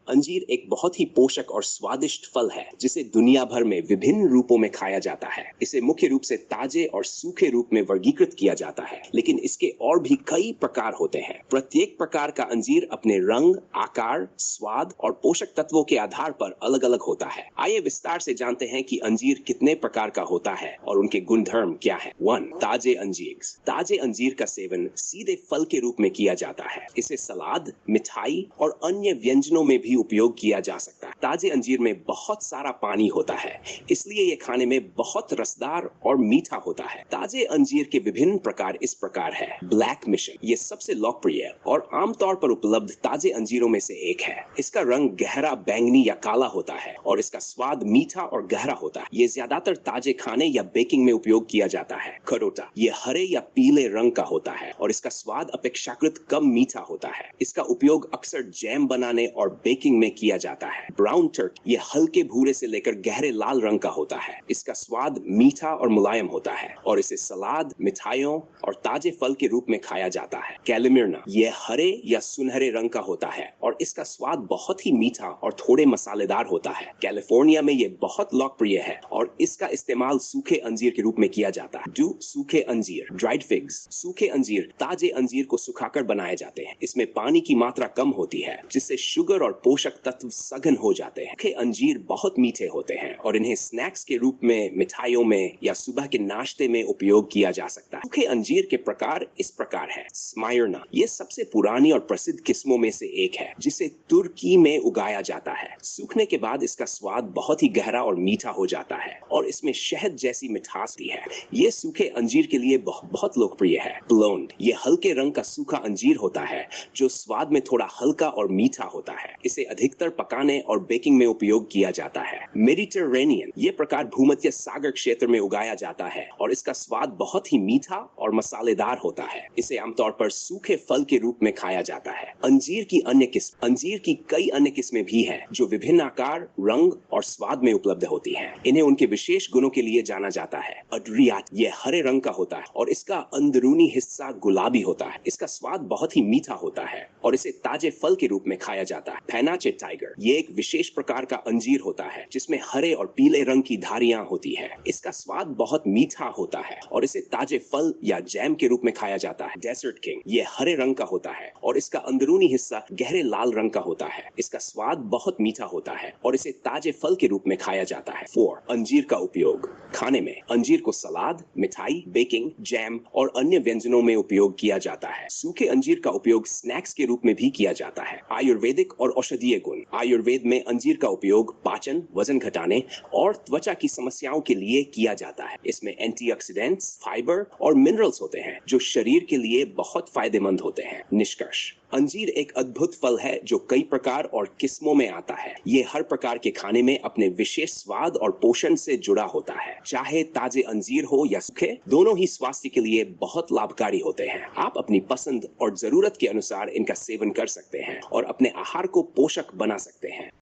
अंजीर एक बहुत ही पोषक और स्वादिष्ट फल है जिसे दुनिया भर में विभिन्न रूपों में खाया जाता है। इसे मुख्य रूप से ताजे और सूखे रूप में वर्गीकृत किया जाता है, लेकिन इसके और भी कई प्रकार होते हैं। प्रत्येक प्रकार का अंजीर अपने रंग, आकार, स्वाद और पोषक तत्वों के आधार पर अलग अलग होता है। आइए विस्तार से जानते हैं कि अंजीर कितने प्रकार का होता है और उनके गुणधर्म क्या है। 1. ताजे अंजीर। ताजे अंजीर का सेवन सीधे फल के रूप में किया जाता है। इसे सलाद, मिठाई और अन्य व्यंजनों में भी उपयोग किया जा सकता है। ताजे अंजीर में बहुत सारा पानी होता है, इसलिए ये खाने में बहुत रसदार और मीठा होता है। ताजे अंजीर के विभिन्न प्रकार इस प्रकार है। ब्लैक मिशन, ये सबसे लोकप्रिय और आमतौर पर उपलब्ध ताजे अंजीरों में से एक है। इसका रंग गहरा बैंगनी या काला होता है और इसका स्वाद मीठा और गहरा होता है। ये ज्यादातर ताजे खाने या बेकिंग में उपयोग किया जाता है। खरोटा, ये हरे या पीले रंग का होता है और इसका स्वाद अपेक्षाकृत कम मीठा होता है। इसका उपयोग अक्सर जैम बनाने और बेकिंग में किया जाता है। ब्राउन टर्की, ये हल्के भूरे से लेकर गहरे लाल रंग का होता है। इसका स्वाद मीठा और मुलायम होता है और इसे सलाद, मिठाइयों और ताजे फल के रूप में खाया जाता है। कैलिमिर्ना, ये हरे या सुनहरे रंग का होता है और इसका स्वाद बहुत ही मीठा और थोड़े मसालेदार होता है। कैलिफोर्निया में ये बहुत लोकप्रिय है और इसका इस्तेमाल सूखे अंजीर के रूप में किया जाता है। सूखे अंजीर, ड्राइड फिग्स, सूखे अंजीर ताजे अंजीर को सुखाकर बनाए जाते हैं। इसमें पानी की मात्रा कम होती है, जिससे शुगर और पोषक तत्व सघन हो जाते हैं। सूखे अंजीर बहुत मीठे होते हैं और इन्हें स्नैक्स के रूप में, मिठाइयों में या सुबह के नाश्ते में उपयोग किया जा सकता है। सूखे अंजीर के प्रकार इस प्रकार है। स्मायर्ना, ये सबसे पुरानी और प्रसिद्ध किस्मों में से एक है, जिसे तुर्की में उगाया जाता है। सूखने के बाद इसका स्वाद बहुत ही गहरा और मीठा हो जाता है और इसमें शहद जैसी मिठास भी है। ये सूखे अंजीर के लिए बहुत लोकप्रिय है। ब्लोंड, ये हल्के रंग का सूखा अंजीर होता है जो स्वाद में थोड़ा हल्का और मीठा होता है। इसे अधिकतर पकाने और बेकिंग में उपयोग किया जाता है। मेडिटेरेनियन, ये प्रकार भूमध्य सागर क्षेत्र में उगाया जाता है और इसका स्वाद बहुत ही मीठा और मसालेदार होता है। इसे आमतौर पर सूखे फल के रूप में खाया जाता है। अंजीर की कई अन्य किस्में भी हैं जो विभिन्न आकार, रंग और स्वाद में उपलब्ध होती हैं। इन्हें उनके विशेष गुणों के लिए जाना जाता है। अड्रियाट, ये हरे रंग का होता है और इसका अंदरूनी हिस्सा गुलाबी होता है। इसका स्वाद बहुत ही मीठा होता है और इसे ताजे फल के रूप में खाया जाता है। फेनाचे टाइगर, ये एक विशेष प्रकार का अंजीर होता है जिसमें हरे और पीले रंग की धारियां होती है। इसका स्वाद बहुत मीठा होता है और इसे ताजे फल या जैम के रूप में खाया जाता है। डेजर्ट किंग, ये हरे रंग का होता है और इसका अंदरूनी हिस्सा गहरे लाल रंग का होता है। इसका स्वाद बहुत मीठा होता है और इसे ताजे फल के रूप में खाया जाता है। 4. अंजीर का उपयोग खाने में। अंजीर को सलाद, मिठाई, बेकिंग, जैम और अन्य व्यंजनों में उपयोग किया जाता है। सूखे अंजीर का उपयोग स्नैक्स के रूप में भी किया जाता है। आयुर्वेदिक और औषधीय गुण। आयुर्वेद में अंजीर का उपयोग पाचन, वजन घटाने और त्वचा की समस्याओं के लिए किया जाता है। इसमें एंटीऑक्सीडेंट्स, फाइबर और मिनरल्स होते हैं जो शरीर के लिए बहुत फायदेमंद होते हैं। निष्कर्ष, अंजीर एक अद्भुत फल है जो कई प्रकार और किस्मों में आता है। ये हर प्रकार के खाने में अपने विशेष स्वाद और पोषण से जुड़ा होता है। चाहे ताजे अंजीर हो या सूखे, दोनों ही स्वास्थ्य के लिए बहुत लाभकारी होते हैं। आप अपनी पसंद और जरूरत के अनुसार इनका सेवन कर सकते हैं और अपने आहार को पोषक बना सकते हैं।